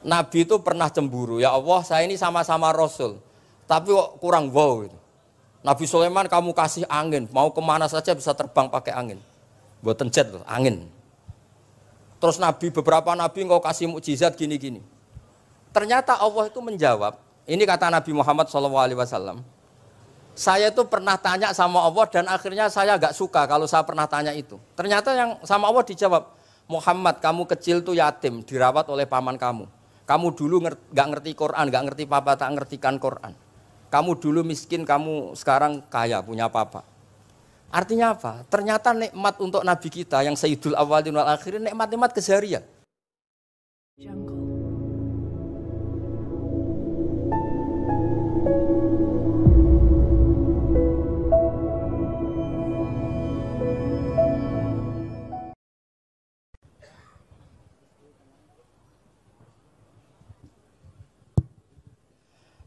Nabi itu pernah cemburu, ya Allah saya ini sama-sama Rasul, tapi kok kurang wow gitu. Nabi Sulaiman kamu kasih angin, mau kemana saja bisa terbang pakai angin. Buatan jet loh, angin. Terus Nabi, beberapa Nabi engkau kasih mukjizat gini-gini. Ternyata Allah itu menjawab, ini kata Nabi Muhammad SAW, saya itu pernah tanya sama Allah dan akhirnya saya agak suka kalau saya pernah tanya itu. Ternyata yang sama Allah dijawab, Muhammad kamu kecil tuh yatim, dirawat oleh paman kamu. Kamu dulu nggak ngerti Quran, nggak ngerti papa, tak ngertikan Quran. Kamu dulu miskin, kamu sekarang kaya, punya papa. Artinya apa? Ternyata nikmat untuk Nabi kita yang Sayyidul Awwalin wal Akhirin, nikmat-nikmat keseharian.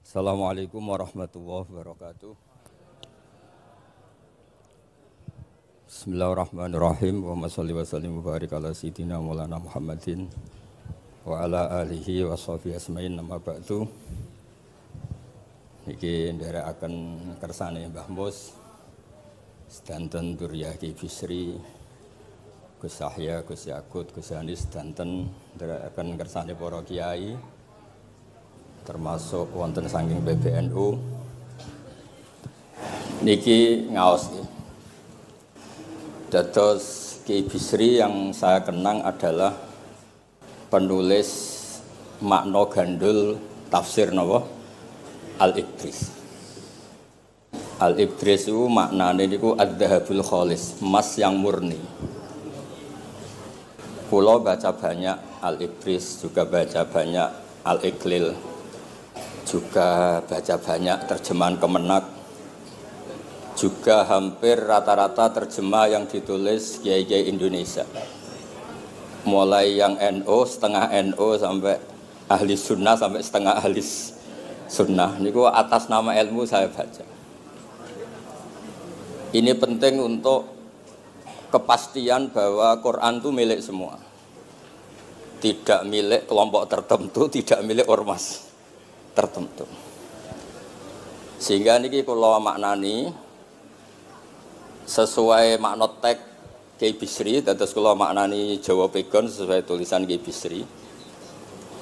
Assalamualaikum warahmatullahi wabarakatuh. Bismillahirrahmanirrahim. Wa sholli wa sallim wa barik ala sayyidina Maulana Muhammadin wa ala alihi wa sahbihi asma'in nama ba'du. Niki nderekaken kersane Mbah Mus sedanten Duriyah Ki Bisri, Gus Yahya, Gus Yakut, Gus Anis sedanten nderekaken kersane para kiai termasuk wonten saking PBNU niki ngaos iki. Dados Ki Bisri yang saya kenang adalah penulis makna gandul tafsir napa Al-Ibris. Al-Ibris itu maknane niku ad-dhahabul khalis, emas yang murni. Kula baca banyak Al-Ibris, juga baca banyak Al-Iqlil, juga baca banyak terjemahan Kemenak, juga hampir rata-rata terjemah yang ditulis kiai-kiai Indonesia, mulai yang NO, setengah NO sampai ahli sunnah sampai setengah ahli sunnah. Niku atas nama ilmu saya baca. Ini penting untuk kepastian bahwa Quran itu milik semua, tidak milik kelompok tertentu, tidak milik ormas tertentu. Sehingga niki kula maknani sesuai makna teks Ki Bisri, dados kula maknani Jawa Pegon sesuai tulisan Ki Bisri.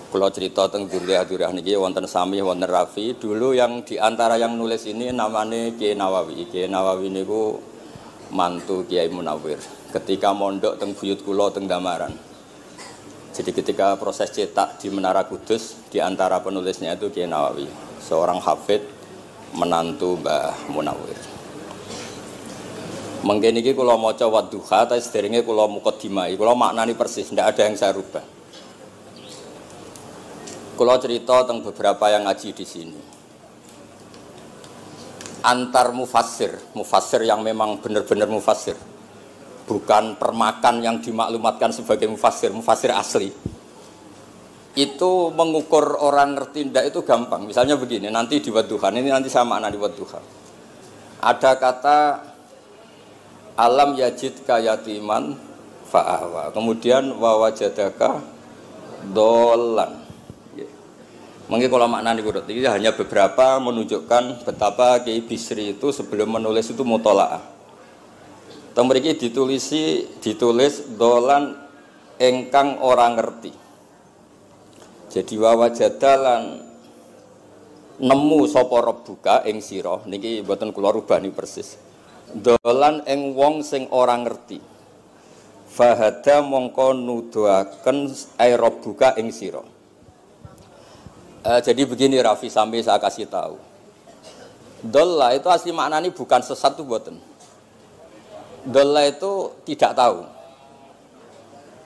Kula cerita teng Duriyah niki wonten Sami, wonten Rafi. Dulu yang diantara yang nulis ini namanya Kiai Nawawi. Kiai Nawawi niku mantu Kiai Munawir. Ketika mondok teng buyut kula teng Damaran. Jadi ketika proses cetak di Menara Kudus, di antara penulisnya itu Kiai Nawawi, seorang hafid menantu Mbah Munawir. Mengkene iki kula maca Wadduha, ta sederenge kula mukadimah, kula maknani persis, ndak ada yang saya rubah. Kula cerita tentang beberapa yang ngaji di sini. Antar mufassir yang memang benar-benar mufassir. Bukan permakan yang dimaklumatkan sebagai mufassir asli. Itu mengukur orang ngerti ndak itu gampang. Misalnya begini, nanti di Wadduha, ini nanti sama makna di Wadduha. Ada kata alam yajidka yatiman fa'awa. Kemudian wa wajadaka dolan. Mungkin kalau maknanya ini hanya beberapa menunjukkan betapa Ki Bisri itu sebelum menulis itu mutola'ah. Mriki ditulis dolan engkang orang ngerti. Jadi wawajadalan nemu sapa rabbuka ing sira niki mboten kula rubani persis. Dolan ing wong sing ora ngerti. Fahada mongko nuduhaken ai rabbuka ing sira. Jadi begini Rafi, sampai saya kasih tahu. Dolla itu asli maknanya bukan sesat itu mboten. Dolla itu tidak tahu.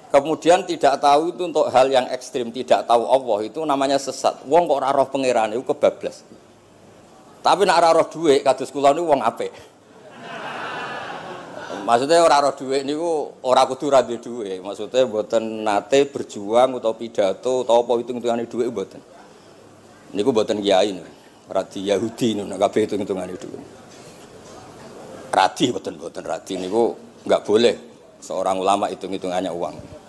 Kemudian tidak tahu itu untuk hal yang ekstrim, tidak tahu Allah itu namanya sesat. Wong kok ora roh pangeran itu kebablas. Tapi nek ora roh dhuwit kados kula niku wong apik. Maksudnya ora roh dhuwit niku ora kudu ra duwe dhuwit. Maksudnya mboten nate berjuang utawa pidato utawa apa hitung-hitungane dhuwit mboten. Niku mboten kiai niku. Radi Yahudi niku nek kabeh hitung-hitungane dhuwit. Radi mboten radi niku enggak boleh seorang ulama hitung-hitungannya uang.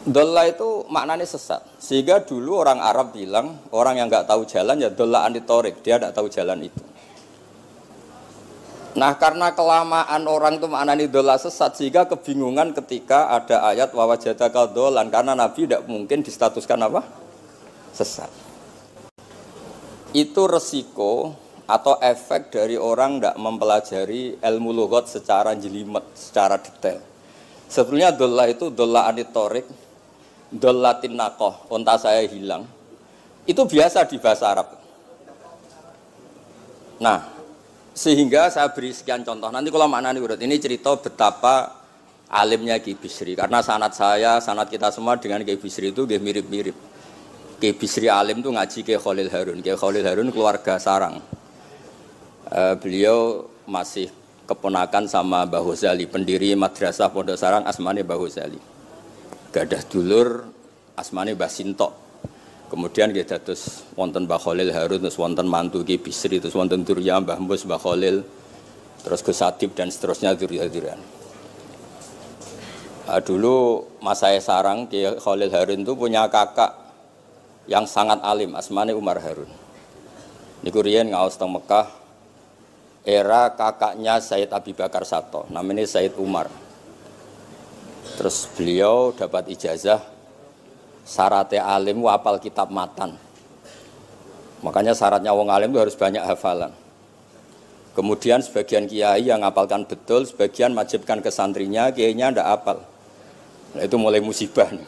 Dolla itu maknanya sesat. Sehingga dulu orang Arab bilang, orang yang nggak tahu jalan ya dolla anitorik, dia nggak tahu jalan itu. Nah karena kelamaan orang itu maknanya dolla sesat, sehingga kebingungan ketika ada ayat wawajadaka dolan, karena Nabi tidak mungkin distatuskan apa? Sesat. Itu resiko atau efek dari orang tidak mempelajari ilmu lughat secara jelimet, secara detail. Sebetulnya dolla itu dolla anitorik, dollatin naqah, unta saya hilang. Itu biasa di bahasa Arab. Nah, sehingga saya beri sekian contoh. Nanti kalau maknanya urut, ini cerita betapa alimnya Ki Bisri. Karena sanad saya, sanad kita semua dengan Ki Bisri itu mirip-mirip. Ki Bisri alim itu ngaji Ki Khalil Harun. Ki Khalil Harun keluarga sarang. Beliau masih keponakan sama Mbah Ghazali, pendiri madrasah Pondok Sarang asmane Mbah Ghazali. Gadah dulur asmane Mbah Sintok. Kemudian kita terus wonten Mbah Khalil Harun, terus wonten mantu Ki Bisri, terus wonten Durya Mbah Mus, Mbah Khalil, terus Gus Adib dan seterusnya Durya-Duryan. Dulu Mas saya sarang Ki Khalil Harun itu punya kakak yang sangat alim, asmane Umar Harun. Niku riyen ngaos teng Mekah. Era kakaknya Said Abi Bakar Sato, namanya Said Umar. Terus beliau dapat ijazah syaratnya alim hafal kitab matan. Makanya syaratnya wong alim itu harus banyak hafalan. Kemudian sebagian kiai yang hafalkan betul, sebagian majibkan ke santrinya, kiainya ndak hafal. Nah, itu mulai musibah nih.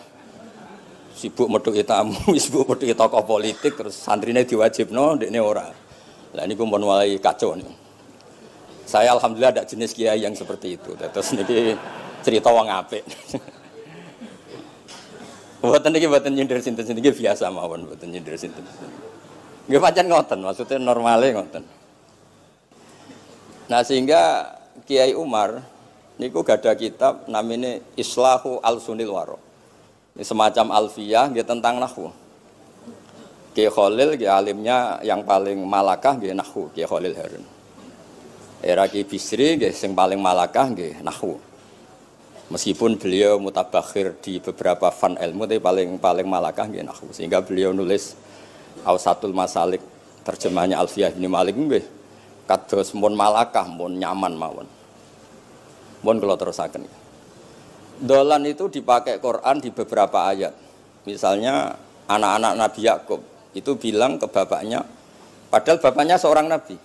Sibuk metuki tamu, sibuk metuki tokoh politik, terus santrinya diwajibno, ndekne ora. Lah niku pun mulai kacau nih. Saya alhamdulillah ada jenis kiai yang seperti itu. Terus niki cerita wong apik. Mboten niki mboten nyindir sinten niki biasa mawon, mboten nyindir sinten. Nggih pancen ngoten, maksudnya normale ngoten. Nah sehingga Kiai Umar niku gadah kitab namanya Islahu Al-Sunil Waro. Ini semacam alfiyah nggih tentang nahwu. Kiai Khalil nggih alimnya yang paling malakah nggih nahwu, Kiai Khalil Harun. Era Ki Bisri nggih sing paling malakah nggih nahwu. Meskipun beliau mutabakhir di beberapa fan ilmu tapi paling malakah nggih nahwu. Sehingga beliau nulis Awsatul Masalik terjemahnya Alfiyah bin Malik nggih kados mun malakah mun nyaman mawon. Mun kula terusaken. Dolan itu dipakai Quran di beberapa ayat. Misalnya anak-anak Nabi Yakub itu bilang ke bapaknya, padahal bapaknya seorang nabi.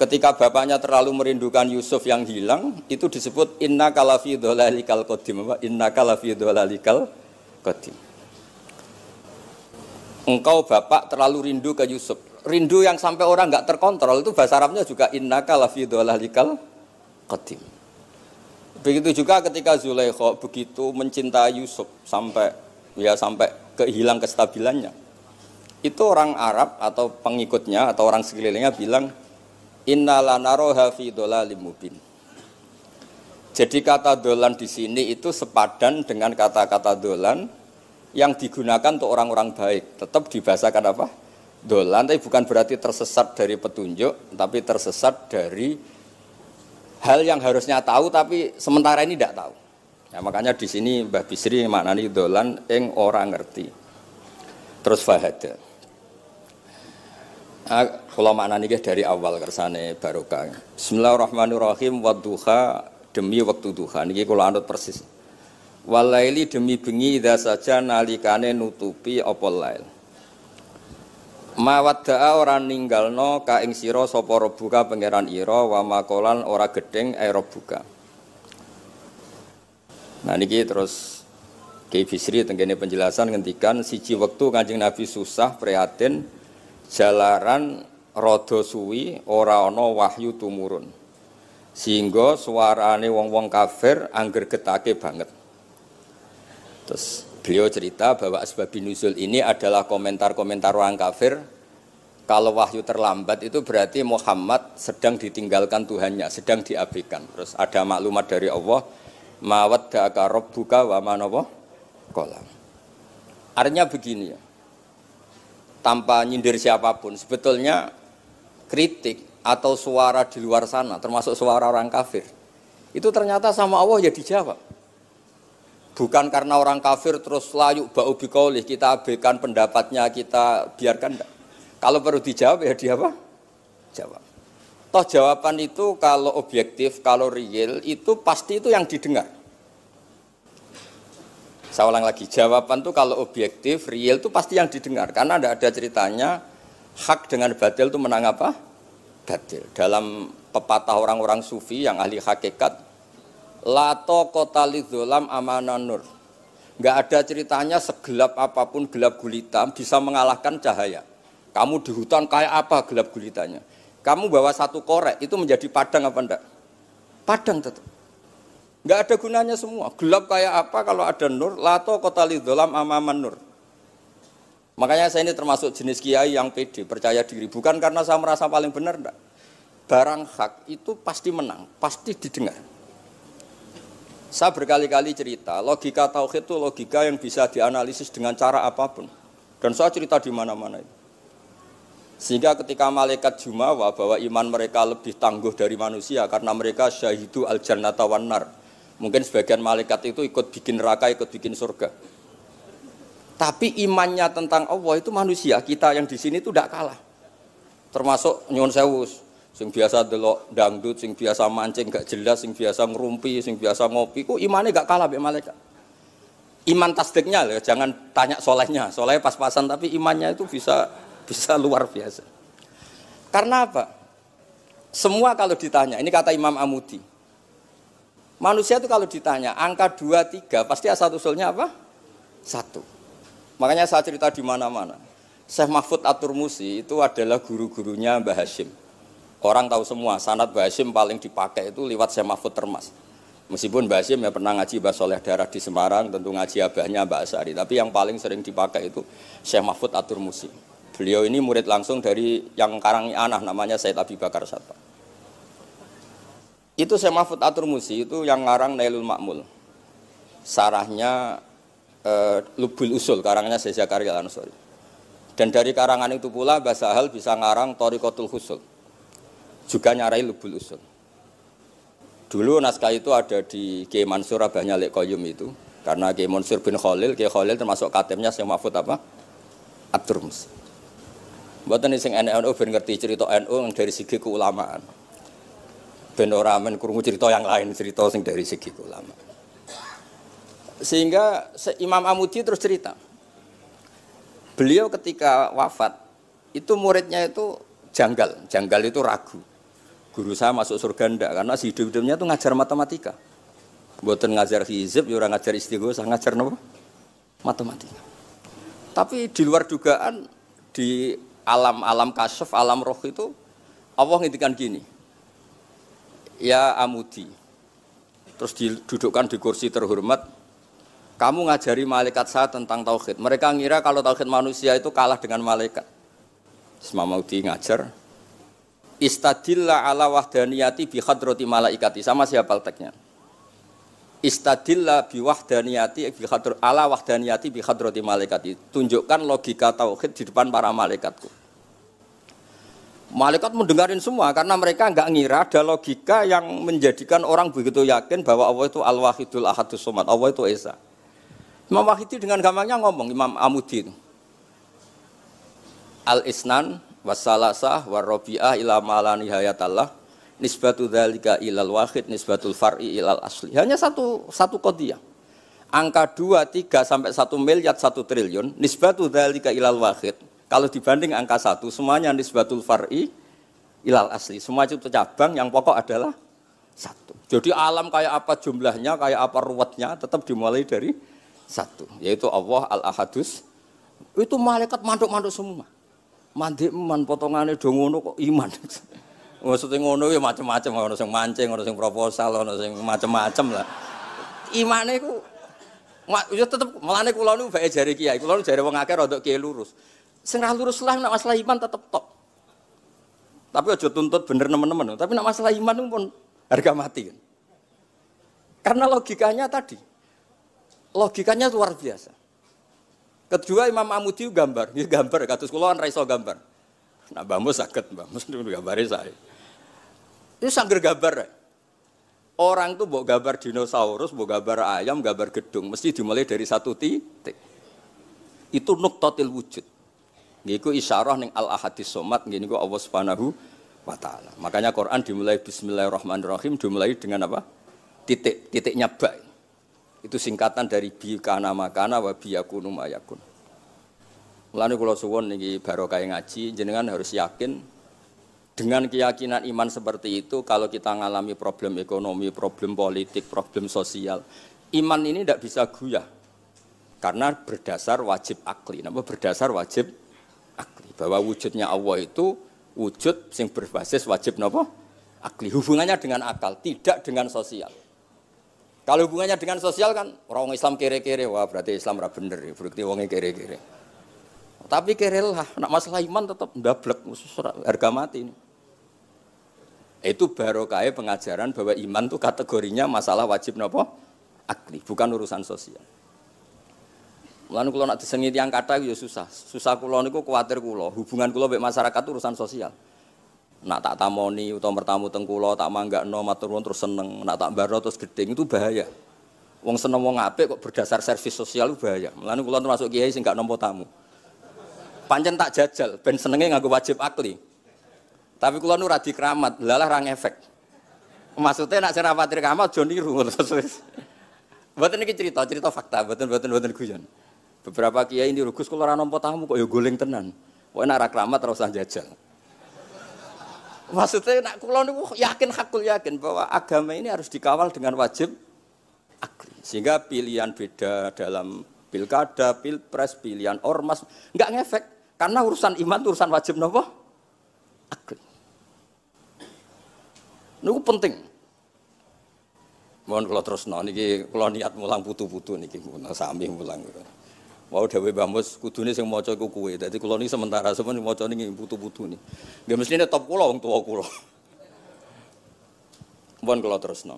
Ketika bapaknya terlalu merindukan Yusuf yang hilang, itu disebut inna kalafi dhalalikal qadim. Inna kalafi dhalalikal qadim. Engkau bapak terlalu rindu ke Yusuf. Rindu yang sampai orang enggak terkontrol itu bahasa Arabnya juga inna kalafi dhalalikal qadim. Begitu juga ketika Zulaikha begitu mencintai Yusuf sampai kehilang kestabilannya. Itu orang Arab atau pengikutnya atau orang sekelilingnya bilang inna lanaroha fi dhalalim mubin. Jadi kata dolan di sini itu sepadan dengan kata-kata dolan yang digunakan untuk orang-orang baik. Tetap dibahasakan apa? Dolan, tapi bukan berarti tersesat dari petunjuk, tapi tersesat dari hal yang harusnya tahu tapi sementara ini tidak tahu. Ya, makanya di sini Mbah Bisri maknani dolan ing orang ngerti. Terus fahada. Kalau maknani dari awal kersane barokah. Bismillahirrahmanirrahim wadduha demi waktu duha. Niki kula anut persis. Walaili demi bengi idza saja nalikane nutupi apa lail. Mawadda'a ora ninggalno ka ing sira sapa rebuka pangeran ira wa makolan ora gedeng rebuka. Nah niki terus Kiai Bisri tenggene penjelasan ngendikan siji wektu Kanjeng Nabi susah prihatin jalaran rada suwi ora ana wahyu tumurun. Sehingga suarane wong-wong kafir angger getake banget. Terus beliau cerita bahwa asbabun nuzul ini adalah komentar-komentar orang kafir. Kalau wahyu terlambat itu berarti Muhammad sedang ditinggalkan Tuhannya, sedang diabaikan. Terus ada maklumat dari Allah, mawaddaka rabbuka wa ma qala. Artinya begini ya. Tanpa nyindir siapapun, sebetulnya kritik atau suara di luar sana, termasuk suara orang kafir, itu ternyata sama Allah ya dijawab. Bukan karena orang kafir terus layuk ba'u biqaulih, kita abaikan pendapatnya, kita biarkan enggak. Kalau perlu dijawab ya dia apa? Jawab. Toh jawaban itu kalau objektif, kalau real itu pasti itu yang didengar. Saya ulang lagi, jawaban itu kalau objektif, real itu pasti yang didengar. Karena tidak ada ceritanya hak dengan batil itu menang apa? Batil. Dalam pepatah orang-orang sufi yang ahli hakikat, lato kota lidzolam amanan nur. Enggak ada ceritanya segelap apapun gelap gulita bisa mengalahkan cahaya. Kamu di hutan kayak apa gelap gulitanya? Kamu bawa satu korek itu menjadi padang apa enggak? Padang tetap. Enggak ada gunanya semua. Gelap kayak apa kalau ada nur? Lato kota lidzolam amaman nur. Makanya saya ini termasuk jenis kiai yang pede, percaya diri. Bukan karena saya merasa paling benar enggak. Barang hak itu pasti menang, pasti didengar. Saya berkali-kali cerita, logika tauhid itu logika yang bisa dianalisis dengan cara apapun. Dan saya cerita di mana-mana itu. Sehingga ketika malaikat jumawa bahwa iman mereka lebih tangguh dari manusia karena mereka syahidu al-jannata wan nar. Mungkin sebagian malaikat itu ikut bikin neraka, ikut bikin surga. Tapi imannya tentang Allah itu manusia, kita yang di sini itu tidak kalah. Termasuk nyuwun sewu, sing biasa delok dangdut, sing biasa mancing gak jelas, sing biasa ngerumpi, sing biasa ngopi, kok imannya gak kalah mbek malaikat. Iman tasdiknya loh, jangan tanya solehnya, solehnya pas-pasan tapi imannya itu bisa luar biasa. Karena apa? Semua kalau ditanya, ini kata Imam Amudi. Manusia itu kalau ditanya angka 2, 3 pasti asal usulnya apa? 1. Makanya saya cerita di mana-mana. Syekh Mahfud At-Turmusi itu adalah guru-gurunya Mbah Hashim. Orang tahu semua, sanad Mbah Hashim paling dipakai itu lewat Syekh Mahfud Termas. Meskipun Mbah Hashim ya pernah ngaji Mbah Soleh Darah di Semarang, tentu ngaji abahnya Mbah Asari. Tapi yang paling sering dipakai itu Syekh Mahfud At-Turmusi. Beliau ini murid langsung dari yang karang anak namanya Said Abi Bakar Satpa. Itu Syekh Mahfud At-Turmusi itu yang ngarang Nailul Ma'mul. Sarahnya Lubul Usul, karangnya Syekh Zakaria Al-Ansori. Dan dari karangan itu pula Mbah Sahal bisa ngarang Thariqatul Husul. Juga nyarai Lubul Usul. Dulu naskah itu ada di Kiai Mansur abahnya Lek Qayyum itu. Karena Kiai Mansur bin Khalil, Kiai Khalil termasuk katibnya Syekh Mahfud apa? At-Turmusi. Mboten sing NU ben ngerti cerita NU dari segi keulamaan. Ben ora men krungu cerita yang lain, cerita sing dari segi keulamaan. Sehingga Imam Amudi terus cerita. Beliau ketika wafat itu muridnya itu janggal itu ragu. Guru saya masuk surga ndak karena hidup-hidupnya itu ngajar matematika. Mboten ngajar hizib, ya ora ngajar istighosah, ngajar napa? Matematika. Tapi di luar dugaan di alam kasyaf, alam roh itu Allah ngintikan gini. Ya Amudi. Terus didudukkan di kursi terhormat. Kamu ngajari malaikat saya tentang tauhid. Mereka ngira kalau tauhid manusia itu kalah dengan malaikat. Imam Amudi ngajar. Istadilla ala wahdaniyati bi hadrati malaikati. Sama siapa teknya? Istadilla bi wahdaniyati bi ala wahdaniyati bi hadrati malaikati. Tunjukkan logika tauhid di depan para malaikatku. Malaikat mendengarin semua karena mereka enggak ngira ada logika yang menjadikan orang begitu yakin bahwa Allah itu Al-Wahidul Ahadus Somad. Allah itu Esa. Imam Wahidi dengan gampangnya ngomong, Imam Amudi itu. Al-Isnan wassalasah warrobi'ah ila ma'ala nihayatallah nisbatu dzalika ilal wahid nisbatul far'i ilal asli. Hanya satu qadiyah. Angka 2, 3 sampai 1 miliar 1 triliun nisbatu dzalika ilal wahid. Kalau dibanding angka 1 semuanya nisbatul far'i ilal asli. Semua itu cabang yang pokok adalah 1. Jadi alam kayak apa jumlahnya, kayak apa ruwetnya tetap dimulai dari 1, yaitu Allah Al-Ahadus. Itu malaikat manduk-manduk semua. Mandi man potongannya do ngono kok iman. Maksudnya ngono ya macam-macam, ono sing mancing, ono sing proposal, ono sing macam-macam lah. Imane iku ya tetep melane kula niku bae jare kiai, kula jare wong akeh rada kiai lurus. Sing ra lurus lah nek masalah iman tetep tok. Tapi aja tuntut bener nemen-nemen, tapi nek masalah iman itu pun harga mati kan. Karena logikanya tadi. Logikanya luar biasa. Kedua Imam Amudi gambar, dia gambar kados kula ora iso gambar. Nah, Mbah Mus saged, Mbah Mus gambare saya. Itu sangger gambar. Orang tuh mbok gambar dinosaurus, mbok gambar ayam, gambar gedung, mesti dimulai dari satu titik. Itu nuqtatil wujud. Niku isyarah ning al-ahadis somad niku Allah Subhanahu wa taala. Makanya Quran dimulai bismillahirrahmanirrahim, dimulai dengan apa? Titik, titiknya ba. Itu singkatan dari bi kana makana wa bi yakunu mayakun. Mulane kula suwun niki barokah ngaji, jenengan harus yakin dengan keyakinan iman seperti itu, kalau kita mengalami problem ekonomi, problem politik, problem sosial, iman ini tidak bisa goyah. Karena berdasar wajib akli. Napa berdasar wajib akli? Bahwa wujudnya Allah itu wujud yang berbasis wajib napa? Akli. Hubungannya dengan akal, tidak dengan sosial. Kalau hubungannya dengan sosial kan orang Islam kere-kere, wah berarti Islam ra bener, berarti wongnya kere-kere. Tapi kere lah, nak masalah iman tetap ndablek, harga mati ini. Itu barokah pengajaran bahwa iman itu kategorinya masalah wajib napa? Akli, bukan urusan sosial. Mulane kula nak disengi tiyang kathah ya susah. Susah kula niku kuwatir kula, hubungan kula mek masyarakat itu urusan sosial. Nak tak tamoni utawa bertamu teng kula tak manggakno matur nuwun terus seneng, nak tak mbaro terus gedeng itu bahaya. Wong seneng wong apik kok berdasar servis sosial itu bahaya. Mulane kula termasuk kiai sing gak nampa tamu. Pancen tak jajal ben senenge nganggo wajib akli. Tapi kula nu ra dikeramat, lalah ra ngefek. Maksudnya nak sing ra pati keramat aja niru terus. Mboten niki cerita fakta, mboten guyon. Beberapa kiai ini rugus kula ora nampa tamu kok ya goleng tenan. Pokoke nak ra keramat ora usah jajal. Maksudnya nak kula niku yakin hakul yakin bahwa agama ini harus dikawal dengan wajib akli. Sehingga pilihan beda dalam pilkada, pilpres, pilihan ormas enggak ngefek karena urusan iman urusan wajib napa? Akli. Niku penting. Mohon kula terusno niki kula niat mulang putu-putu niki sami mulang. Mau dhewe Mbah Mus kudune sing maca iku kowe. Dadi kula niki sementara sampeyan maca niki putu-putu niki. Nggih mestine top kula wong tuwa kula. Mohon kula terusno.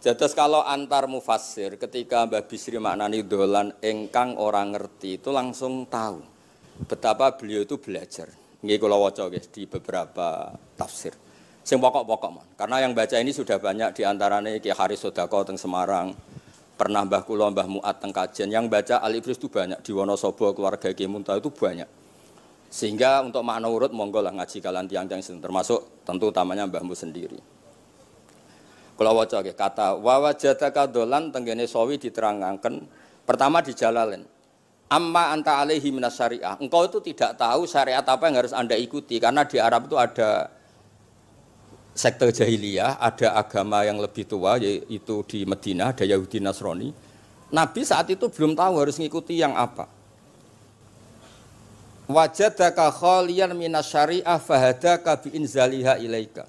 Jadi kalau antar mufassir ketika Mbah Bisri maknani dolan engkang orang ngerti itu langsung tahu betapa beliau itu belajar. Nggih kula waca guys di beberapa tafsir. Sing pokok-pokok man. Karena yang baca ini sudah banyak di antaranya Ki Haris Sodako teng Semarang, pernah Mbah kula Mbah Muat teng Kajen. Yang baca Al-Ibris itu banyak di Wonosobo keluarga Ki Munta itu banyak. Sehingga untuk makna urut monggo lah ngaji kalian tiang-tiang termasuk tentu utamanya Mbahmu sendiri. Kula waca nggih kata wa wajadaka dolan tenggene sawi diterangaken pertama di Jalalain. Amma anta alaihi minas syariah. Engkau itu tidak tahu syariat apa yang harus Anda ikuti karena di Arab itu ada sekte jahiliyah, ada agama yang lebih tua yaitu di Madinah ada Yahudi Nasrani. Nabi saat itu belum tahu harus mengikuti yang apa. Wajadaka khaliyan minas syariah fahadaka bi inzaliha ilaika.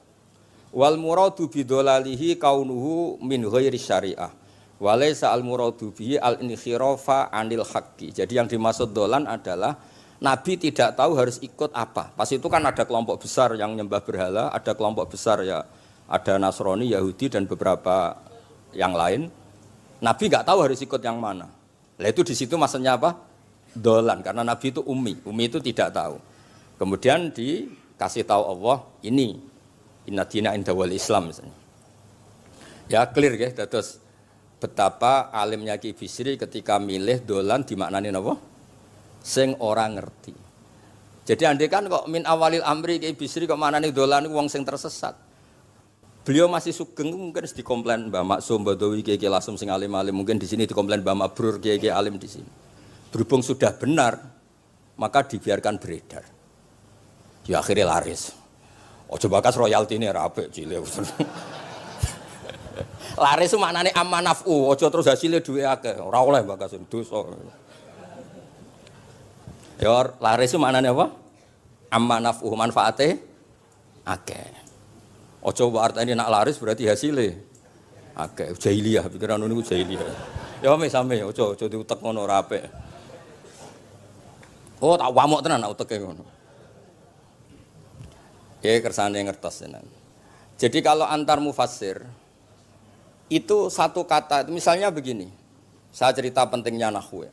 Wal muradu bidolalihi kaunuhu min ghairi syariah. Walaysa al muradu bihi al inkhirafa anil haqqi. Jadi yang dimaksud dolan adalah Nabi tidak tahu harus ikut apa. Pas itu kan ada kelompok besar yang nyembah berhala, ada kelompok besar ya, ada Nasrani, Yahudi dan beberapa yang lain. Nabi nggak tahu harus ikut yang mana. Lah itu di situ maksudnya apa? Dolan. Karena Nabi itu ummi itu tidak tahu. Kemudian dikasih tahu Allah ini inna dina inda wal Islam misalnya. Ya clear ya. Terus betapa alimnya Ki Bisri ketika milih dolan dimaknani apa? Sing orang ngerti. Jadi andai kan kok min awalil amri Ki Bisri kok manane dolan wong sing tersesat. Beliau masih sugeng mungkin dikomplain Mbah Maksum Badawi Ki Lasem sing alim-alim, mungkin di sini dikomplain Mbah Mabrur Ki alim di sini. Berhubung sudah benar, maka dibiarkan beredar. Ya akhirnya laris. Ojo bakas royalti ini rapi cilik. Laris itu maknane amanafu, ojo terus hasilnya duwe akeh. Ora oleh bakas dosa. Ya laris itu maknanya apa? Amanafuh manfaate akeh. Ojo artine nak laris berarti hasilnya akeh. Jahiliyah pikiran niku jahiliyah. Ya same ojo diutek ngono ora apik. Oh tak wamuk tenan nak uteke ngono. Kersane ngertos tenan. Jadi kalau antar mufassir itu satu kata, misalnya begini. Saya cerita pentingnya nahwu.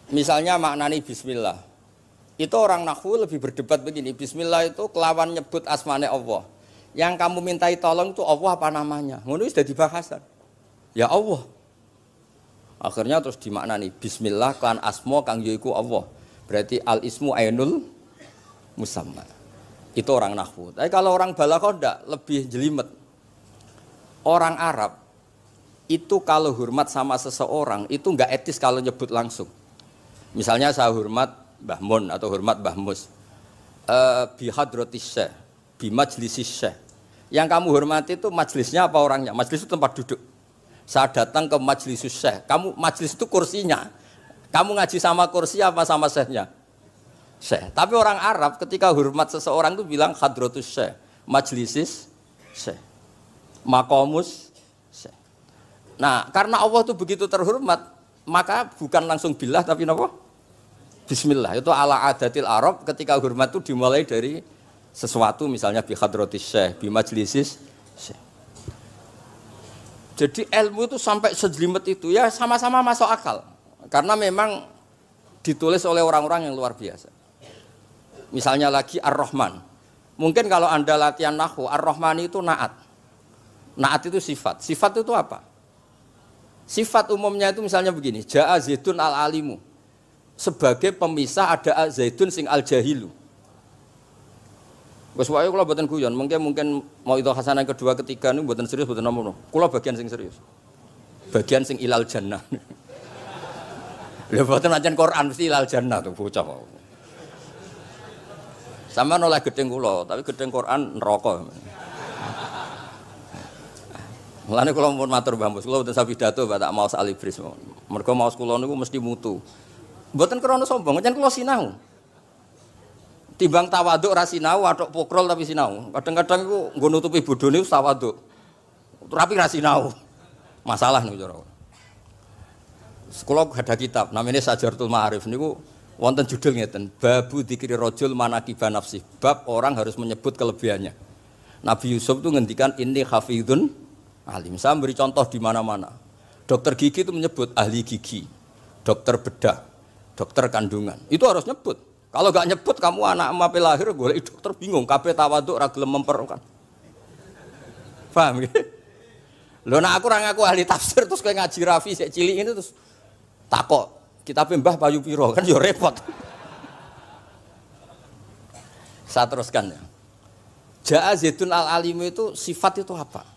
Misalnya maknani bismillah. Itu orang nahwu lebih berdebat begini, bismillah itu kelawan nyebut asmane Allah. Yang kamu mintai tolong itu Allah apa namanya? Ngono wis dadi bahasan. Ya Allah. Akhirnya terus dimaknani bismillah kan asma kang yaiku Allah. Berarti al ismu ainul musamma. Itu orang nahwu. Tapi kalau orang balaghah ndak, lebih jelimet. Orang Arab itu kalau hormat sama seseorang itu enggak etis kalau nyebut langsung. Misalnya saya hormat Mbah Mun atau hormat Mbah Mus. Bi hadratis syekh, bi majlisis syekh. Yang kamu hormati itu majelisnya apa orangnya? Majelis itu tempat duduk. Saya datang ke majelis syekh. Kamu majelis itu kursinya. Kamu ngaji sama kursi apa sama syekhnya? Syekh. Tapi orang Arab ketika hormat seseorang itu bilang hadratus syekh, majlisis syekh, maqamus syekh. Nah, karena Allah itu begitu terhormat, maka bukan langsung billah tapi napa? Bismillah. Itu ala adatil Arab ketika hormat itu dimulai dari sesuatu misalnya bi hadratis syekh, bi majlisis syekh. Jadi ilmu itu sampai sejelimet itu ya sama-sama masuk akal. Karena memang ditulis oleh orang-orang yang luar biasa. Misalnya lagi Ar-Rahman. Mungkin kalau Anda latihan nahwu, Ar-Rahman itu naat. Naat itu sifat. Sifat itu apa? Sifat umumnya itu misalnya begini, Ja'a Zaidun al-alimu. Sebagai pemisah ada Zaidun sing al-jahilu. Wes wae kula mboten guyon, mungkin mau itu hasanah kedua ketiga niku mboten serius mboten nomono. Kula bagian sing serius. Bagian sing ilal jannah. Lha mboten macen Quran mesti ilal jannah tuh bocah kok. Sama oleh gedeng kula, tapi gedeng Quran neraka. Mulane kula mun matur Mbah Mus, kula mboten sapidato tak maos alibris. Mergo maos kula niku mesti mutu. Mboten krana sombong, pancen kula sinau. Timbang tawaduk ra sinau, atok pokrol tapi sinau. Kadang-kadang iku nggo nutupi bodhone wis tawaduk. Tapi ra sinau. Masalah niku cara. Sekolah ada kitab namanya Sajaratul Ma'arif niku wonten judul ngeten, Babu dzikri rajul manaqiba nafsi. Bab orang harus menyebut kelebihannya. Nabi Yusuf itu ngendikan inni hafidun alim. Saya beri contoh di mana-mana. Dokter gigi itu menyebut ahli gigi, dokter bedah, dokter kandungan. Itu harus nyebut. Kalau gak nyebut kamu anak mape lahir golek dokter bingung, kabeh tawaduk ra gelem memperkan. Paham nggih? Lho nek aku ora ngaku ahli tafsir terus kowe ngaji Rafi sik cilik ini terus takok, kitabe Mbah Bayu piro kan ya repot. Saya teruskan ya. Ja'a Zaidun al-alim itu sifat itu apa?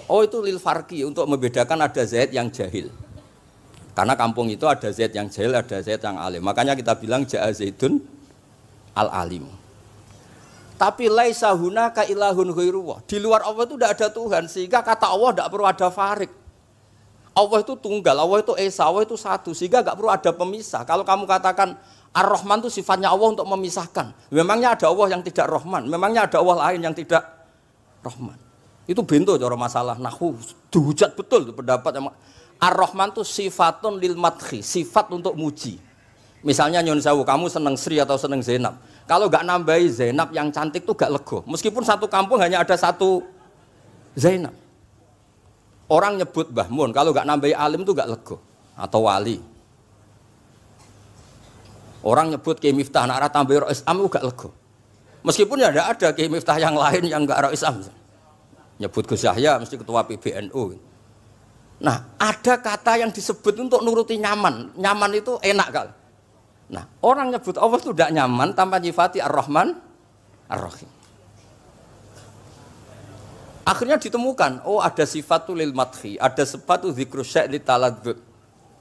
Oh itu lil farqi untuk membedakan ada Zaid yang jahil. Karena kampung itu ada Zaid yang jahil, ada Zaid yang alim. Makanya kita bilang Ja'a Zaidun al-alim. Tapi laisa hunaka ilahun ghairullah. Di luar Allah itu tidak ada Tuhan, sehingga kata Allah tidak perlu ada farik. Allah itu tunggal, Allah itu esa, Allah itu satu, sehingga tidak perlu ada pemisah. Kalau kamu katakan Ar-Rahman itu sifatnya Allah untuk memisahkan. Memangnya ada Allah yang tidak Rahman, memangnya ada Allah lain yang tidak Rahman. Itu bento cara masalah nahwu. Dihujat betul itu pendapat yang Ar-Rahman itu sifatun lil madhi, sifat untuk muji. Misalnya nyun sewu, kamu seneng Sri atau seneng Zainab. Kalau gak nambahi Zainab yang cantik tuh gak lego. Meskipun satu kampung hanya ada satu Zainab. Orang nyebut Mbah Mun, kalau gak nambahi alim tuh gak lego. Atau wali. Orang nyebut Kiai Miftah, nak tambahi Rais Am gak lego. Meskipun ya ada Kiai Miftah yang lain yang gak Rais Am. Nyebut Gus Yahya mesti ketua PBNU. Nah, ada kata yang disebut untuk nuruti nyaman. Nyaman itu enak kali. Nah, orang nyebut Allah itu tidak nyaman tanpa nyifati Ar-Rahman, Ar-Rahim. Akhirnya ditemukan, oh ada sifatul lil madhi, ada sifatu dzikru syai' li taladzud.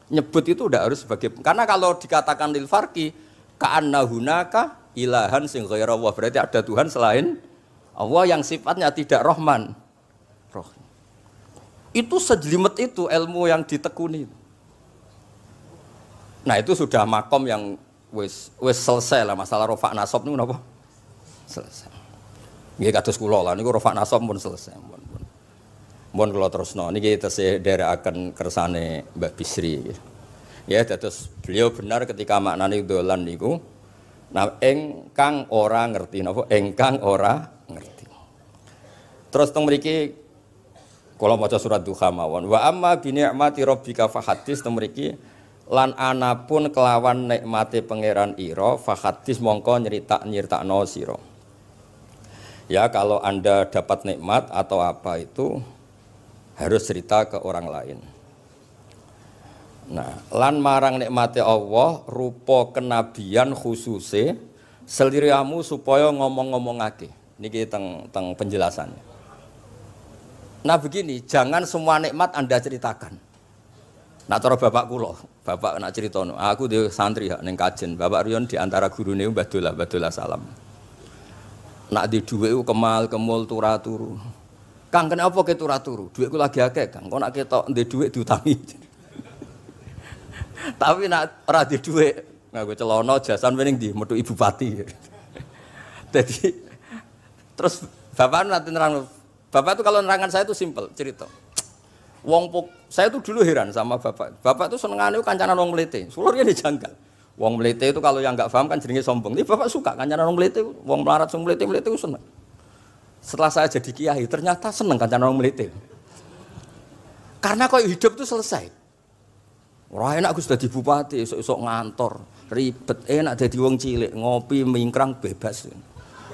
Nyebut itu udah harus sebagai, karena kalau dikatakan lil farqi, ka'anna hunaka ilahan sing ghaira Allah, berarti ada Tuhan selain Allah yang sifatnya tidak Rahman, Rahim. Itu sejelimet itu ilmu yang ditekuni. Nah itu sudah makom yang wis selesai lah masalah rofa nasab niku napa? Selesai. Nggih kados kula lah niku rofa nasab pun selesai. Mun kula terusno niki tesih nderekaken kersane Mbak Bisri. Ya dados beliau benar ketika maknane dolan niku nah engkang ora ngerti napa engkang ora ngerti. Terus teng mriki kalau maca surat Duha mawon wa amma bi ni'mati rabbika fahadits temriki lan anapun kelawan nikmate pangeran ira fahadits mongko nyeritakno sira Ya kalau Anda dapat nikmat atau apa itu harus cerita ke orang lain. Nah, lan marang nikmate Allah rupa kenabian khususe seliramu supaya ngomong-ngomongake. Niki teng penjelasannya. Nah begini, jangan semua nikmat Anda ceritakan. Nah cara bapak kula, bapak nak ceritono, aku di santri hak ning kajen, Bapak Riyon di antara gurune Mbah Dola Salam. Nak di dhuwit ku kemal kemul turu. Kang kenapa ke turu? Dhuwitku lagi akeh, Kang. Kok nak ketok ndek dhuwit diutangi. Tapi nak ora di dhuwit, nganggo celana jasan wening ndi metu Ibu Pati. Jadi terus bapak nanti nerang, bapak itu kalau nerangan saya itu simpel cerita. Saya tuh dulu heran sama bapak. Bapak itu senengane kancanan wong mlete. Sulurnya dijanggal. Wong mlete itu kalau yang enggak paham kan jenenge sombong. Ini bapak suka kancanan wong mlete, wong melarat wong mlete itu seneng. Setelah saya jadi kiai ternyata seneng kancanan wong mlete. Karena kok hidup itu selesai. Ora enak Gus dadi bupati, esuk-esuk ngantor, ribet, enak dadi wong cilik, ngopi mingkrang bebas.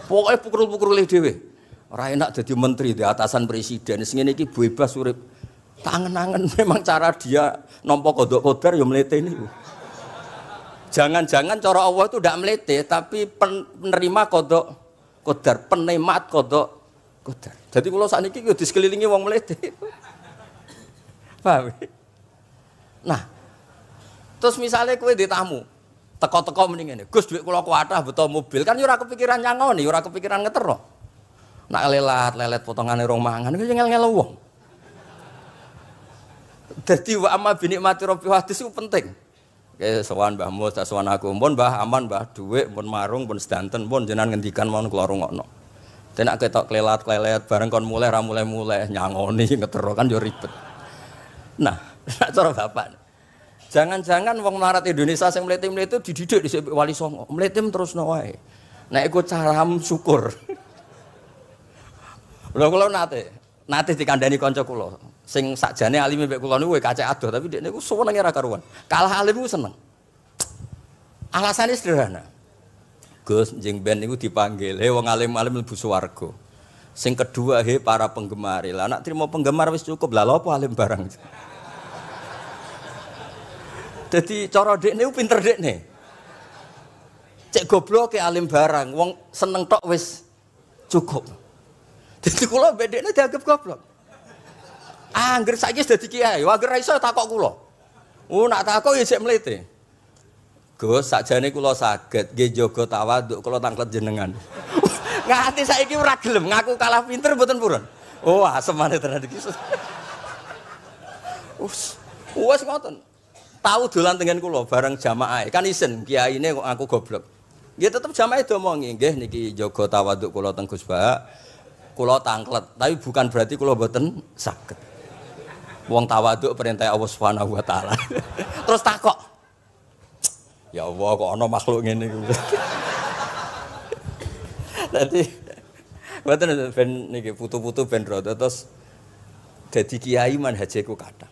Pokoke pukul-pukul dhewe. Ora enak dadi menteri di atasan presiden, sing ngene iki bebas urip. Tangan-tangan memang cara dia nampa kodok kodar ya mlete niku. Jangan-jangan cara Allah itu tidak mlete tapi penerima kodok kodar, penikmat kodok kodar. Jadi kula sakniki yo disekelilingi wong mlete. Paham? Nah, terus misalnya kowe di tamu, teko-teko mending ngene. Gus dhuwit kula kuwathah beto mobil, kan yo ora kepikiran nyangoni, ora kepikiran ngetero. Nak lelet potongane rong mangan iku ngel-ngel wong. Dadi wa amma bi nikmati rabbi hadis itu penting. Oke, sowan Mbah Mus, sowan aku, pun Mbah aman, Mbah dhuwit, pun marung, pun sedanten, pun jenengan ngendikan mon kula rungokno. Tenak ketok klelat bareng kon mulai ra mulai nyangoni ngetero kan yo ribet. Nah, cara bapak. Jangan-jangan wong melarat Indonesia sing mlete-mlete dididik dhisik Wali Songo. Mlete terusno wae. Nek iku caram syukur. Lha kula nate dikandani kanca kula. Sing sakjane alime mbek kula niku kacek adoh tapi dekne niku senenge ra karuan. Kalah alim niku seneng. Alasane sederhana. Gus njing ben niku dipanggil, "He wong alim-alim mlebu swarga." Sing kedua, "He para penggemar." Lah nek trimo penggemar wis cukup. Lah lha apa alim barang. Dadi cara dekne ku pinter dekne. Cek goblok ke alim barang, wong seneng tok wis cukup. Dadi kula mbek dekne dianggep goblok. Angger saiki wis dadi kiai, wae ora iso takok kula. Nak takok ya sik mlete. Gus, sakjane kula saged nggih jaga tawaduk kula tanglet jenengan. Nganti saiki ora gelem ngaku kalah pinter mboten purun. Oh, asemane tenan iki. Wes ngoten. Tahu dolan tengen kula bareng jamaah. Kan isen kiyaine kok aku goblok. Nggih tetep jamaah diomongi, nggih niki jaga tawaduk kula teng Gus Ba. Kula tanglet, tapi bukan berarti kula mboten saged. Wong tawaduk perintah Allah Subhanahu wa taala. Terus takok. Ya Allah kok ana makhluk ngene iki. Dadi mboten ben niki putu-putu ben rada terus dadi kiai manhajeku kathah.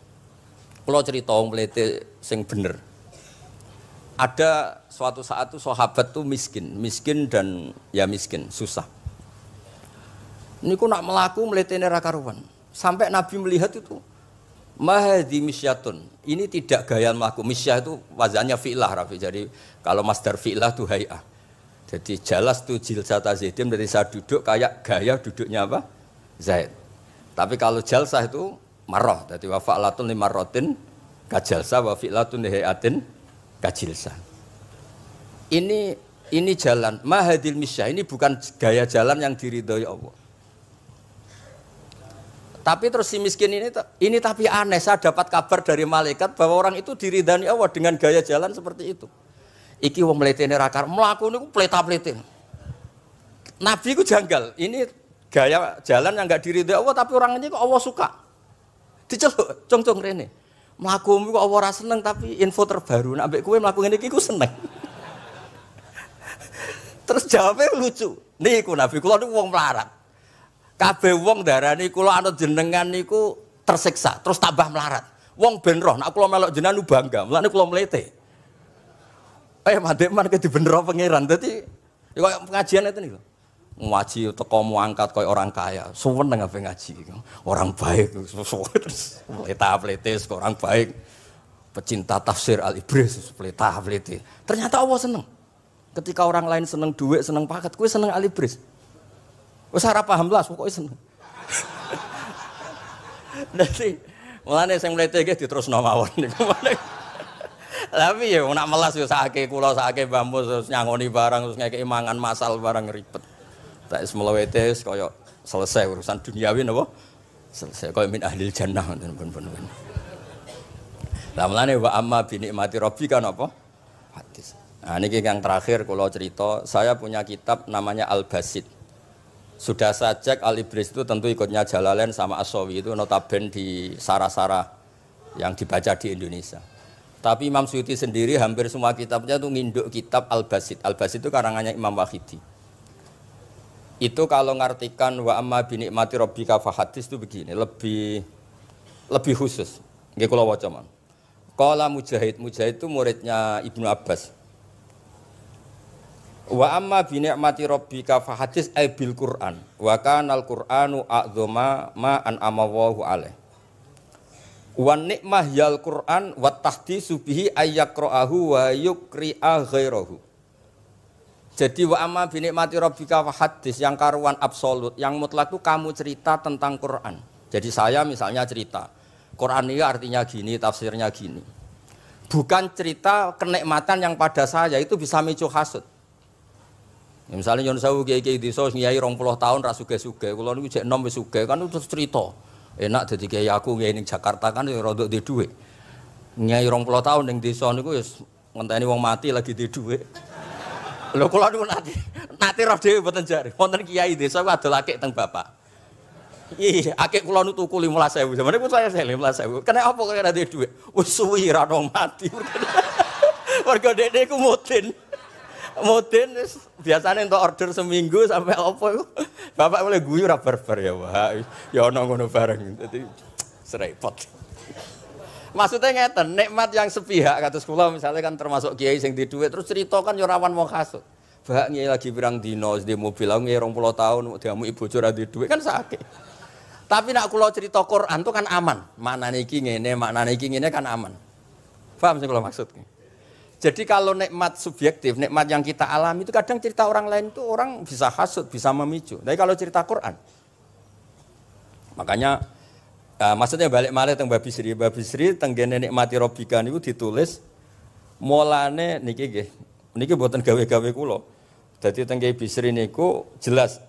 Kula cerita wong mlete sing bener. Ada suatu saat tuh sahabat tuh miskin dan ya miskin, susah. Niku nak melaku mletene ra karuan. Sampai Nabi melihat itu mahdi misyatun. Ini tidak gaya melaku. Misyah itu wazannya fi'lah Rafi. Jadi kalau masdar fi'lah itu hay'ah. Jadi jalas tuh jilsata zaidin dari saya duduk kayak gaya duduknya apa? Zaid. Tapi kalau jalsah itu marrah. Jadi wa fa'latun limarratin kajalsah wa fi'latun lihayatin kajilsah. Ini jalan mahadil misyah. Ini bukan gaya jalan yang diridhoi Allah. Tapi terus si miskin ini tapi aneh, saya dapat kabar dari malaikat bahwa orang itu diridani Allah dengan gaya jalan seperti itu. Iki wong mletene ra karo mlaku niku pleta-plete. Nabi ku janggal. Ini gaya jalan yang enggak diridai Allah tapi orang ini kok Allah suka. Diceluk, cong-cong rene. Mlaku kok Allah ora seneng tapi info terbaru nek mbek kowe mlaku ngene iki ku seneng. Terus jawabnya lucu. Niku Nabi kula niku wong melarat. Kabeh wong darani kula anut jenengan niku tersiksa, terus tambah melarat. Wong ben roh, nek kula melok jenengan bangga, mulane kula mlete. Mandek man ke dibenero pangeran. Dadi kaya pengajian itu niku. ngaji teko angkat koyo orang kaya. Seneng ape ngaji. Orang baik terus pleta-pletes orang baik. Pecinta tafsir Al-Ibris pleta-plete. Ternyata Allah seneng. Ketika orang lain seneng duit, seneng paket, kowe seneng Al-Ibris. Wis ora paham lah pokoke seneng. Dadi mulane sing mlete iki diterusno mawon niku. Tapi ya nak melas yo sakake kula sakake bambu terus nyangoni barang terus ngekeki mangan masal barang ribet. Tak semlewete kaya selesai urusan duniawi napa? Selesai kaya min ahlil jannah ngoten pun. Lah mulane wa amma bi nikmati rabbika napa? Hadis. Nah niki yang terakhir kula cerita, saya punya kitab namanya Al-Basit. Sudah saya cek Al-Ibris itu tentu ikutnya Jalalain sama As-Sawi itu notabene di Sarah-Sarah yang dibaca di Indonesia. Tapi Imam Suyuti sendiri hampir semua kitabnya itu nginduk kitab Al-Basit. Al-Basit itu karangannya Imam Wahidi. Itu kalau ngartikan wa amma bi nikmati rabbika fa hadis itu begini, lebih khusus. Nggih kula waca mon. Qala Mujahid itu muridnya Ibnu Abbas. Wa amma bi ni'mati rabbika fa hadis ay bil Qur'an wa kana al Qur'anu a'dzama ma an amawahu alaih. Wa nikmah yal Qur'an wa tahdisu bihi ayyaqra'ahu wa yukri'a ghairahu. Jadi wa amma bi ni'mati rabbika fa hadis yang karuan absolut, yang mutlak itu kamu cerita tentang Qur'an. Jadi saya misalnya cerita Quran ini artinya gini, tafsirnya gini. Bukan cerita kenikmatan yang pada saya itu bisa micu hasud. Ya, misalnya Yun Sewu kiai-kiai desa ngiyai 20 tahun ra sugih-sugih, kula niku jek enom wis sugih kan terus cerita. Enak dadi kiai aku ngiyai ning Jakarta kan ya rada duwe dhuwit. Ngiyai 20 tahun ning desa niku wis ngenteni wong mati lagi duwe dhuwit. Lho kula niku nate roh dhewe mboten jare. Wonten kiai desa ku adol akik teng bapak. Iya, akik kula nu tuku 15.000. Jamane pun saya 15.000. Kena apa kok ora duwe dhuwit? Wis suwi ra nang mati. Warga dekne ku mudin. Mudin biasane entuk order seminggu sampai apa iku. Bapak boleh guyu ra barbar ya, Wah. Ya ana ngono bareng. Dadi serepot. Maksudnya ngeten, nikmat yang sepihak kados kula misalnya kan termasuk kiai sing di dhuwit terus cerita kan yo rawan wong hasud. Bak ngiyi lagi pirang dino di mobil aku ngiyi 20 tahun diamuki bojo ra di dhuwit kan sakit. Tapi nak kula cerita Quran itu kan aman. Maknane iki ngene, maknane iki ngene kan aman. Paham sing kula maksud? Jadi kalau nikmat subjektif, nikmat yang kita alami itu kadang cerita orang lain itu orang bisa hasud, bisa memicu. Tapi kalau cerita Quran, makanya maksudnya balik malih teng Babi Sri tenggene nikmati Rabbika niku ditulis mulane niki nggih. Niki mboten gawe-gawe kula. Dadi teng Babi Sri niku jelas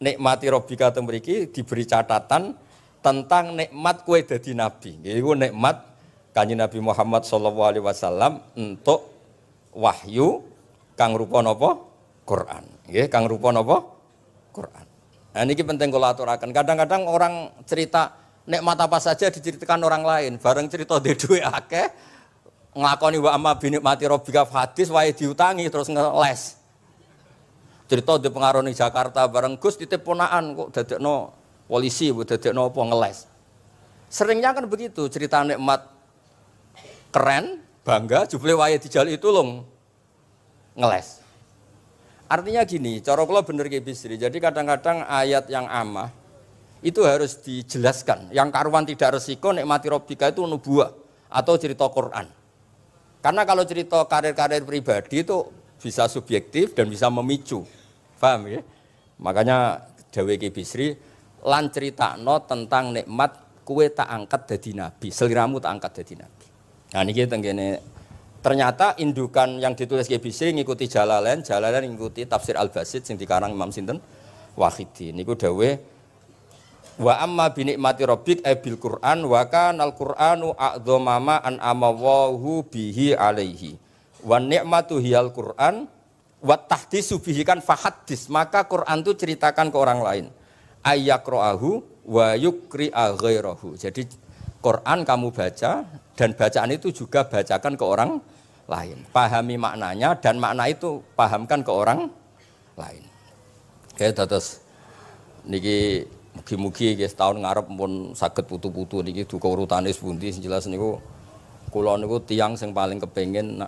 nikmati Rabbika teng mriki diberi catatan tentang nikmat kowe dadi nabi. Iku nikmat Kanjeng Nabi Muhammad sallallahu alaihi wasallam untuk wahyu kang rupa napa? Quran. Nggih, kang rupa napa? Quran. Nah niki penting kula aturaken. Kadang-kadang orang cerita nikmat apa saja diceritakan orang lain, bareng cerita dhe dhuwit akeh nglakoni wa amma bi nikmati rabbika hadis wae diutangi terus ngeles. Cerita di pengaruh ning Jakarta bareng Gus titip ponakan kok dadekno polisi, dadekno apa ngeles. Seringnya kan begitu, cerita nikmat keren, bangga, jebule wae dijal itu long ngeles. Artinya gini, cara kula bener ki Bisri. Jadi kadang-kadang ayat yang amah itu harus dijelaskan. Yang karuan tidak resiko nikmati Rabbika itu nubuwah atau cerita Quran. Karena kalau cerita karir-karir pribadi itu bisa subjektif dan bisa memicu. Paham ya? Makanya dawuh Ki Bisri lan critakno tentang nikmat kue tak angkat dadi nabi, seliramu tak angkat dadi nabi. Nah niki tenggene ternyata indukan yang ditulis Ki Bisri ngikuti Jalalain ngikuti tafsir Al-Basit sing dikarang Imam sinten Wahidi. Niku dawuh wa amma bi nikmati rabbik bil Qur'an wa kanal Qur'anu a'dzama an amawahu bihi alaihi. Wa nikmatu hiyal Qur'an wa tahdisu bihi kan fahaddis, maka Quran itu ceritakan ke orang lain. Ayyaqra'ahu wa yukri'a ghairahu. Jadi Quran kamu baca dan bacaan itu juga bacakan ke orang lain. Pahami maknanya dan makna itu pahamkan ke orang lain. Oke, terus niki mugi-mugi nggih setahun ngarep pun saged putu-putu niki duka urutane sepundi sing jelas niku kula niku tiyang sing paling kepengin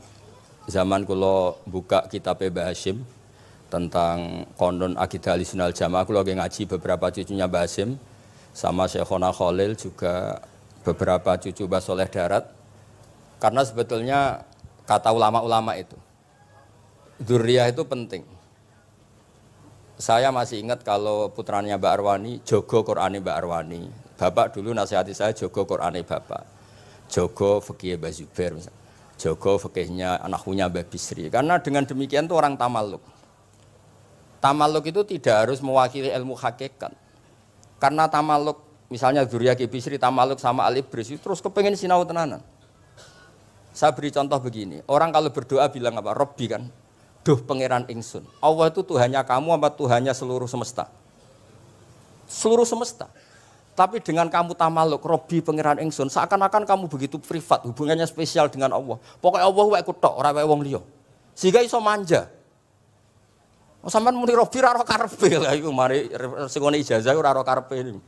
zaman kula buka kitab Mbah Hasyim tentang konon akidah Ahlussunnah wal Jamaah. Aku lagi ngaji beberapa cucunya Mbah Hasim sama Syekhona Khalil, juga beberapa cucu Mbah Soleh Darat. Karena sebetulnya kata ulama-ulama itu, dzurriyah itu penting. Saya masih ingat kalau putranya Mbak Arwani, jogo Qur'ane Mbak Arwani. Bapak dulu nasihati saya, jogo Qur'ane Bapak. Jogo fikih Mbah Zubair, jogo fikihnya anaknya Mbah Bisri. Karena dengan demikian itu orang tamaluk. Tamaluk itu tidak harus mewakili ilmu hakikat. Karena tamaluk, misalnya dzurriyah Ki Bisri tamaluk sama Al-Ibris, terus kepengen sinau tenanan. Saya beri contoh begini, orang kalau berdoa bilang apa? Robbi kan, duh pangeran ingsun. Allah itu Tuhannya kamu apa Tuhannya seluruh semesta? Seluruh semesta. Tapi dengan kamu tamaluk, Robbi pangeran ingsun, seakan-akan kamu begitu privat, hubungannya spesial dengan Allah. Pokoknya Allah wae kutok, ora wae wong liya. Sehingga iso manja. Sampeyan muni Robbi ora karepe lha iku mari sing ngene ijazah ora karepe niku.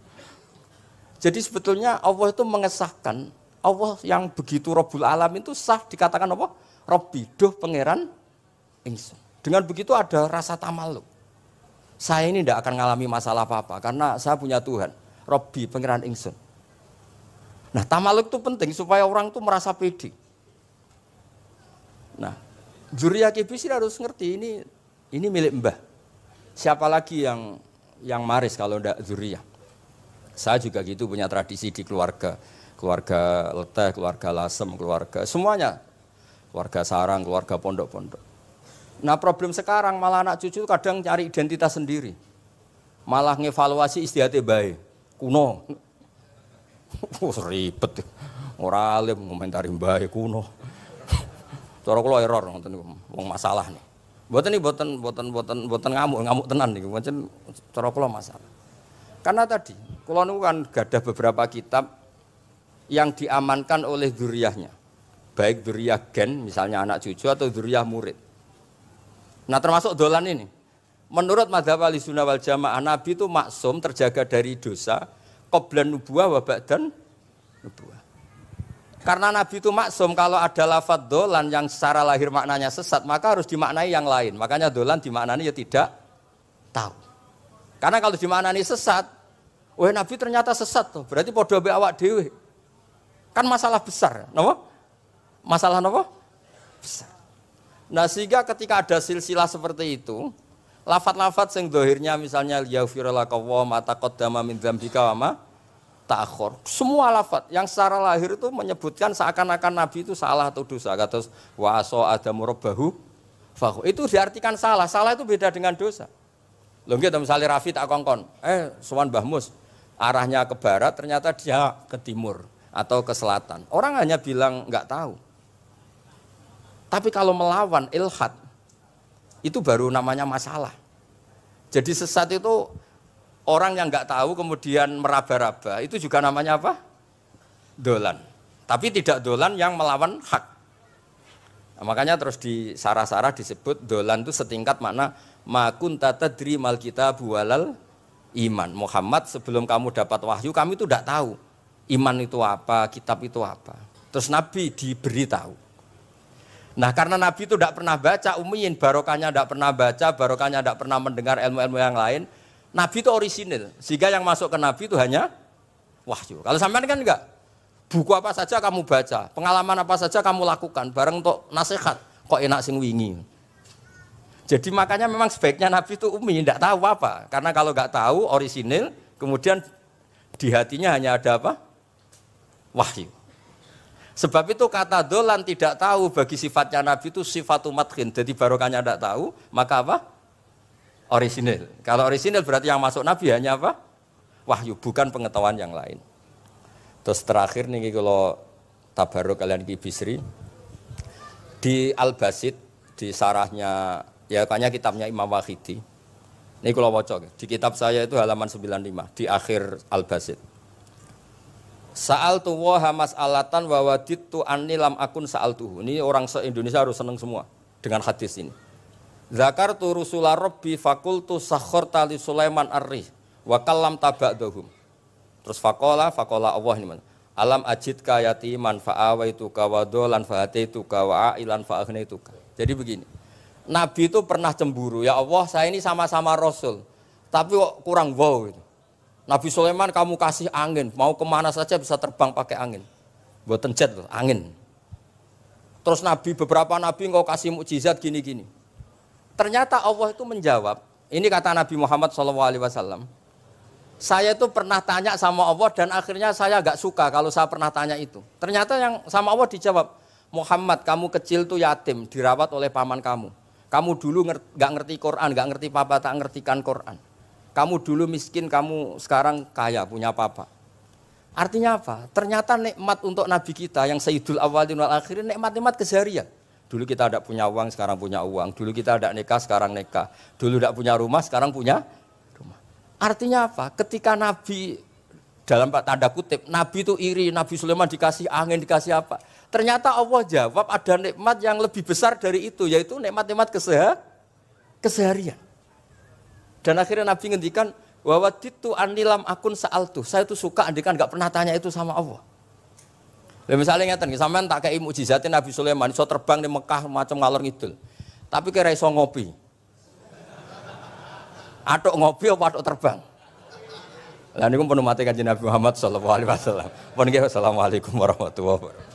Jadi sebetulnya Allah itu mengesahkan, Allah yang begitu Rabbul Alam itu sah dikatakan apa? Robbi, duh pangeran ingsun. Dengan begitu ada rasa tamaluk. Saya ini tidak akan mengalami masalah apa-apa karena saya punya Tuhan, Robbi pangeran ingsun. Nah, tamaluk itu penting supaya orang itu merasa pede. Nah, dzurriyah Ki Bisri harus ngerti ini milik Mbah. Siapa lagi yang maris kalau tidak dzurriyah? Saya juga gitu punya tradisi di keluarga. Keluarga Leteh, keluarga Lasem, keluarga semuanya. Keluarga sarang, keluarga pondok-pondok. Nah, problem sekarang malah anak cucu kadang cari identitas sendiri. Malah ngevaluasi istihate bae. Kuno. Ribet. Ora alim ngomentari bae kuno. Cara kula error ngoten niku. Wong masalah nih. Mboten ngamuk tenan niku. Pancen cara kula masalah. Karena tadi kula niku kan gadah beberapa kitab yang diamankan oleh dzurriyahnya. Baik dzurriyah gen misalnya anak cucu atau dzurriyah murid. Nah, termasuk dolan ini. Menurut madzhab Ahlussunnah wal Jamaah, Nabi itu maksum terjaga dari dosa qablan nubuwah wa ba'dan nubuwah. Karena Nabi itu maksum, kalau ada lafadz dolan yang secara lahir maknanya sesat, maka harus dimaknai yang lain. Makanya dolan dimaknani ya tidak tahu. Karena kalau dimaknani sesat, wah Nabi ternyata sesat tuh, berarti padha mbek awak dhewe. Kan masalah besar, napa? Masalah napa? Besar. Nah, sehingga ketika ada silsilah seperti itu, lafadz-lafadz yang dohirnya misalnya yaghfirulaka wa ma taqaddama min dzambika wa ma ta'akhir. Semua lafadz yang secara lahir itu menyebutkan seakan-akan Nabi itu salah atau dosa. Kata wa asa adamu rabbahu fahu. Itu diartikan salah. Salah itu beda dengan dosa. Lho nggih misalnya Rafi tak kongkon, sowan Mbah Mus, arahnya ke barat ternyata dia ke timur atau ke selatan. Orang hanya bilang enggak tahu. Tapi kalau melawan ilhad, itu baru namanya masalah. Jadi sesat itu orang yang nggak tahu kemudian meraba-raba, itu juga namanya apa? Dolan. Tapi tidak dolan yang melawan hak. Nah, makanya terus di sarah-sarah disebut dolan itu setingkat makna ma kunta tadri mal kitabu walal iman. Muhammad, sebelum kamu dapat wahyu, kami itu tidak tahu iman itu apa, kitab itu apa. Terus Nabi diberi tahu. Nah, karena Nabi itu tidak pernah baca, ummiyin, barokahnya tidak pernah baca, barokahnya tidak pernah mendengar ilmu-ilmu yang lain. Nabi itu orisinil, sehingga yang masuk ke Nabi itu hanya wahyu. Kalau sampean kan enggak, buku apa saja kamu baca, pengalaman apa saja kamu lakukan, bareng untuk nasihat, kok enak sing wingi. Jadi makanya memang sebaiknya Nabi itu ummi, tidak tahu apa. Karena kalau enggak tahu, orisinil, kemudian di hatinya hanya ada apa? Wahyu. Sebab itu kata dolan tidak tahu bagi sifatnya Nabi itu sifatu madkhin. Jadi barokahnya tidak tahu, maka apa? Orisinil. Kalau orisinil berarti yang masuk Nabi hanya apa? Wahyu, bukan pengetahuan yang lain. Terus terakhir nih kalau tabaruk kalian Ki Bisri, di Al-Basit, di sarahnya, ya kayaknya kitabnya Imam Wahidi. Ini kalau wocok, di kitab saya itu halaman 95, di akhir Al-Basit. Sa'altu wa mas'alatan wa wadittu anni lam akun sa'altuhu. Ini orang se-Indonesia harus senang semua dengan hadis ini. Zakartu rusula rabbi fakultu sakharta li Sulaiman ar-rih wa kallam taba'dahum. Terus faqala Allah ini mana? Alam ajidka yatiman fa'awaituka wa dolan fa'ataituka wa ailan fa'agnaituka. Jadi begini. Nabi itu pernah cemburu, ya Allah saya ini sama-sama Rasul, tapi kok kurang wow gitu. Nabi Sulaiman kamu kasih angin, mau kemana saja bisa terbang pakai angin. Buatan jet loh, angin. Terus beberapa Nabi engkau kasih mukjizat gini-gini. Ternyata Allah itu menjawab, ini kata Nabi Muhammad SAW, saya itu pernah tanya sama Allah dan akhirnya saya agak suka kalau saya pernah tanya itu. Ternyata yang sama Allah dijawab, Muhammad kamu kecil tuh yatim, dirawat oleh paman kamu. Kamu dulu nggak ngerti Quran, nggak ngerti papa, tak ngertikan Quran. Kamu dulu miskin, kamu sekarang kaya, punya papa. Artinya apa? Ternyata nikmat untuk Nabi kita yang Sayyidul Awwalin wal Akhirin, nikmat-nikmat keseharian. Dulu kita tidak punya uang, sekarang punya uang. Dulu kita tidak nikah, sekarang nikah. Dulu tidak punya rumah, sekarang punya rumah. Artinya apa? Ketika Nabi, dalam tanda kutip, Nabi itu iri, Nabi Sulaiman dikasih angin, dikasih apa. Ternyata Allah jawab ada nikmat yang lebih besar dari itu, yaitu nikmat-nikmat keseharian. Dan akhirnya Nabi ngendikan, wawaditu anilam akun sa'altu. Saya itu suka andikan nggak pernah tanya itu sama Allah. Lah misalnya ngeten, sampean tak kei mukjizatin Nabi Sulaiman iso terbang di Mekah macam ngalor ngidul. Tapi kira iso ngopi. Atuk ngopi apa atuk terbang? Lah niku pun mate Kanjeng Nabi Muhammad sallallahu alaihi wasallam. Pun nggih assalamualaikum warahmatullahi wabarakatuh.